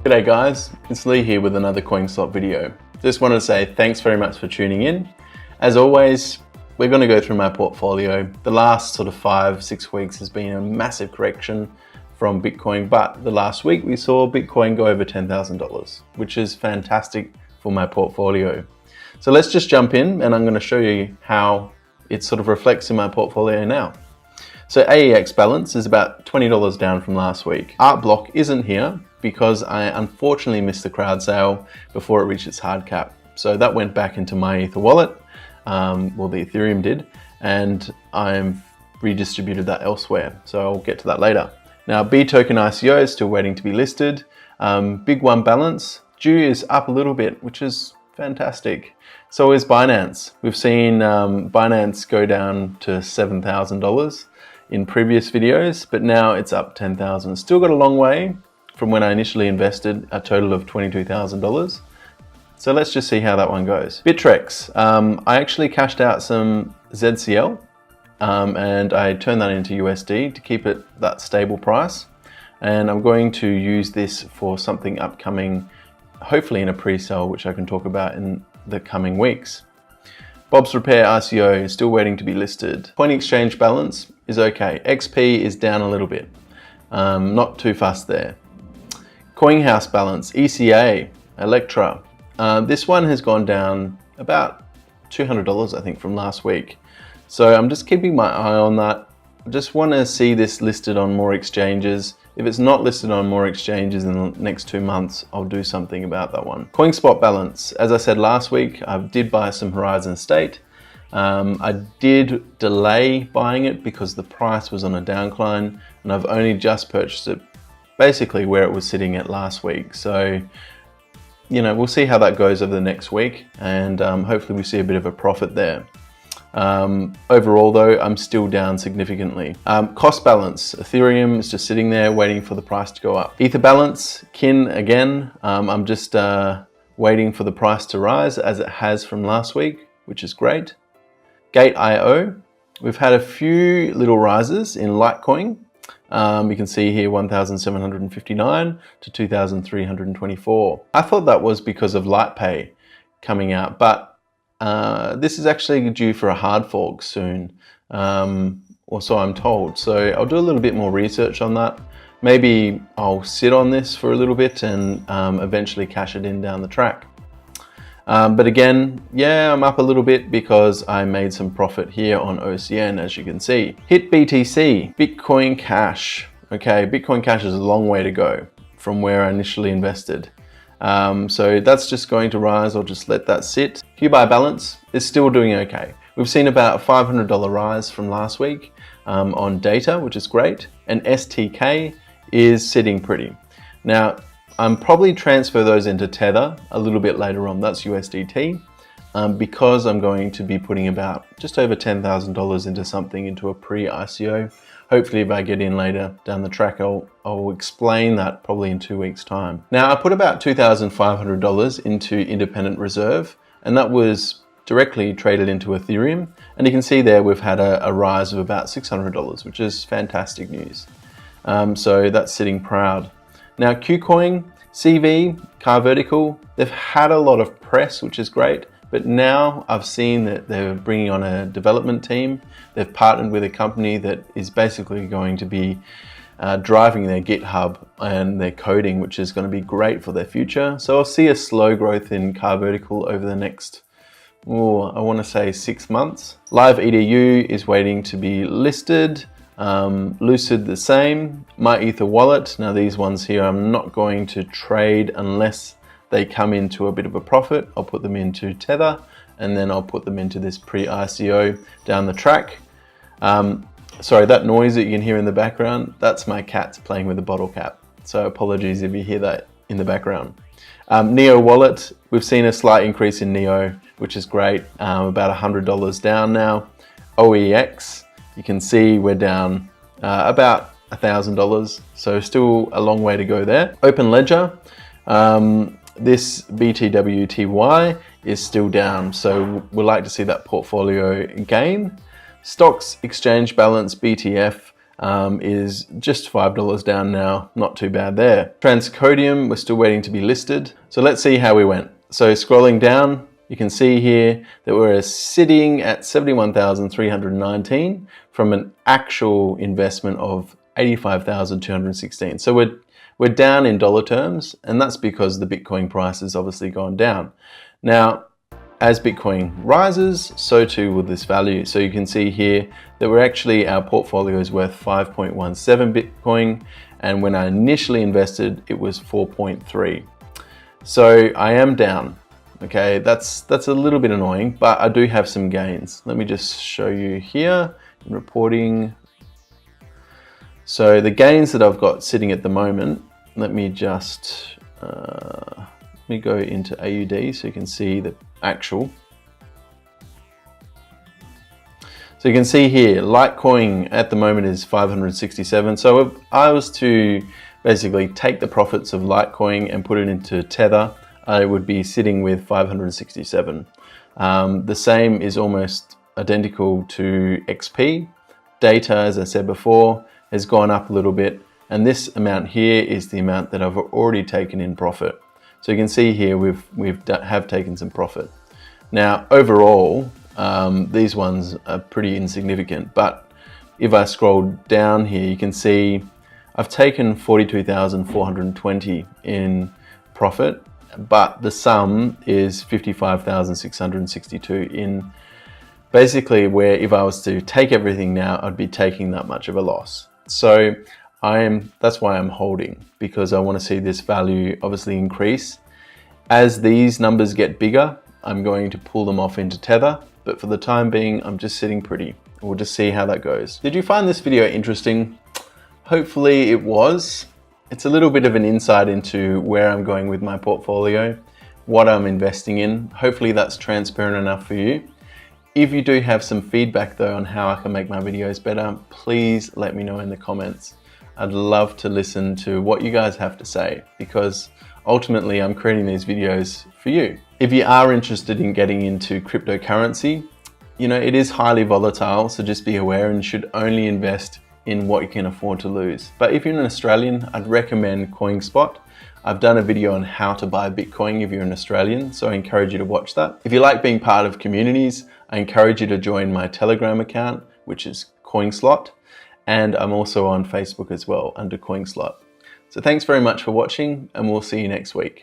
G'day guys, it's Lee here with another Coinslot video. Just wanted to say thanks very much for tuning in. As always, we're going to go through my portfolio. The last sort of 5-6 weeks has been a massive correction from Bitcoin, but the last week we saw Bitcoin go over $10,000, which is fantastic for my portfolio. So let's just jump in and I'm going to show you how it sort of reflects in my portfolio now. So AEX balance is about $20 down from last week. Art Block isn't here because I unfortunately missed the crowd sale before it reached its hard cap. So that went back into my Ether wallet, well the Ethereum did, and I've redistributed that elsewhere. So I'll get to that later. Now B token ICO is still waiting to be listed. Big One balance due is up a little bit, which is fantastic. So is Binance. We've seen Binance go down to $7,000 in previous videos, but now it's up 10,000. Still got a long way from when I initially invested, a total of $22,000. So let's just see how that one goes. Bittrex, I actually cashed out some ZCL and I turned that into USD to keep it that stable price. And I'm going to use this for something upcoming, hopefully in a pre-sale, which I can talk about in the coming weeks. Bob's Repair ICO is still waiting to be listed. Coin exchange balance is okay. XP is down a little bit. Not too fast there. CoinHouse balance, ECA, Electra. This one has gone down about $200, I think, from last week. So I'm just keeping my eye on that. I just want to see this listed on more exchanges. If it's not listed on more exchanges in the next 2 months, I'll do something about that one. CoinSpot balance, as I said last week, I did buy some Horizon State. I did delay buying it because the price was on a downcline, and I've only just purchased it basically where it was sitting at last week. So, you know, we'll see how that goes over the next week, and hopefully we see a bit of a profit there. Overall though, I'm still down significantly. Cost balance, Ethereum is just sitting there waiting for the price to go up. Ether balance, Kin again, I'm just waiting for the price to rise as it has from last week, which is great. Gate.io, we've had a few little rises in Litecoin. You can see here 1,759 to 2,324. I thought that was because of LitePay coming out, but this is actually due for a hard fork soon, or so I'm told. So I'll do a little bit more research on that. Maybe I'll sit on this for a little bit and eventually cash it in down the track. But again, yeah, I'm up a little bit because I made some profit here on OCN, as you can see. Hit BTC, Bitcoin Cash. Okay, Bitcoin Cash is a long way to go from where I initially invested. So that's just going to rise. I'll just let that sit. QBuy balance is still doing okay. We've seen about a $500 rise from last week on data, which is great. And STK is sitting pretty. Now, I'm probably transfer those into Tether a little bit later on. That's USDT, because I'm going to be putting about just over $10,000 into something, into a pre-ICO. Hopefully if I get in later down the track, I'll explain that probably in 2 weeks' time. Now I put about $2,500 into independent reserve, and that was directly traded into Ethereum. And you can see there we've had a rise of about $600, which is fantastic news. So that's sitting proud. Now KuCoin, CV, Car Vertical, they've had a lot of press, which is great. But now I've seen that they're bringing on a development team. They've partnered with a company that is basically going to be driving their GitHub and their coding, which is going to be great for their future. So I'll see a slow growth in Car Vertical over the next, I want to say 6 months. Live EDU is waiting to be listed. Lucid the same. My Ether wallet, now these ones here I'm not going to trade unless they come into a bit of a profit. I'll put them into Tether, and then I'll put them into this pre-ICO down the track. Sorry, that noise that you can hear in the background, that's my cats playing with the bottle cap. So apologies if you hear that in the background. Neo wallet, we've seen a slight increase in Neo, which is great. About $100 down now. OEX, you can see we're down about $1,000. So still a long way to go there. Open Ledger, this BTWTY is still down, so we'd like to see that portfolio gain. Stocks exchange balance BTF, is just $5 down now. Not too bad there. Transcodium, we're still waiting to be listed. So let's see how we went. So scrolling down, you can see here that we're sitting at 71,319 from an actual investment of 85,216. So we're down in dollar terms, and that's because the Bitcoin price has obviously gone down. Now, as Bitcoin rises, so too will this value. So you can see here that our portfolio is worth 5.17 Bitcoin, and when I initially invested, it was 4.3. So I am down. Okay, that's a little bit annoying, but I do have some gains. Let me just show you here in reporting. So the gains that I've got sitting at the moment, let me just let me go into AUD so you can see the actual. So you can see here, Litecoin at the moment is 567. So if I was to basically take the profits of Litecoin and put it into Tether, I would be sitting with 567. The same is almost identical to XP. Data, as I said before, has gone up a little bit, and this amount here is the amount that I've already taken in profit. So you can see here we have taken some profit. Now overall, these ones are pretty insignificant, but if I scroll down here, you can see I've taken 42,420 in profit, but the sum is 55,662 in basically where if I was to take everything now, I'd be taking that much of a loss. So that's why I'm holding, because I want to see this value obviously increase. As these numbers get bigger, I'm going to pull them off into Tether, but for the time being, I'm just sitting pretty. We'll just see how that goes. Did you find this video interesting? Hopefully it was. It's a little bit of an insight into where I'm going with my portfolio, what I'm investing in. Hopefully that's transparent enough for you. If you do have some feedback though on how I can make my videos better, please let me know in the comments. I'd love to listen to what you guys have to say, because ultimately I'm creating these videos for you. If you are interested in getting into cryptocurrency, it is highly volatile, so just be aware and should only invest in what you can afford to lose. But if you're an Australian, I'd recommend Coinslot. I've done a video on how to buy Bitcoin if you're an Australian, so I encourage you to watch that. If you like being part of communities, I encourage you to join my Telegram account, which is Coinslot, and I'm also on Facebook as well under Coinslot. So thanks very much for watching, and we'll see you next week.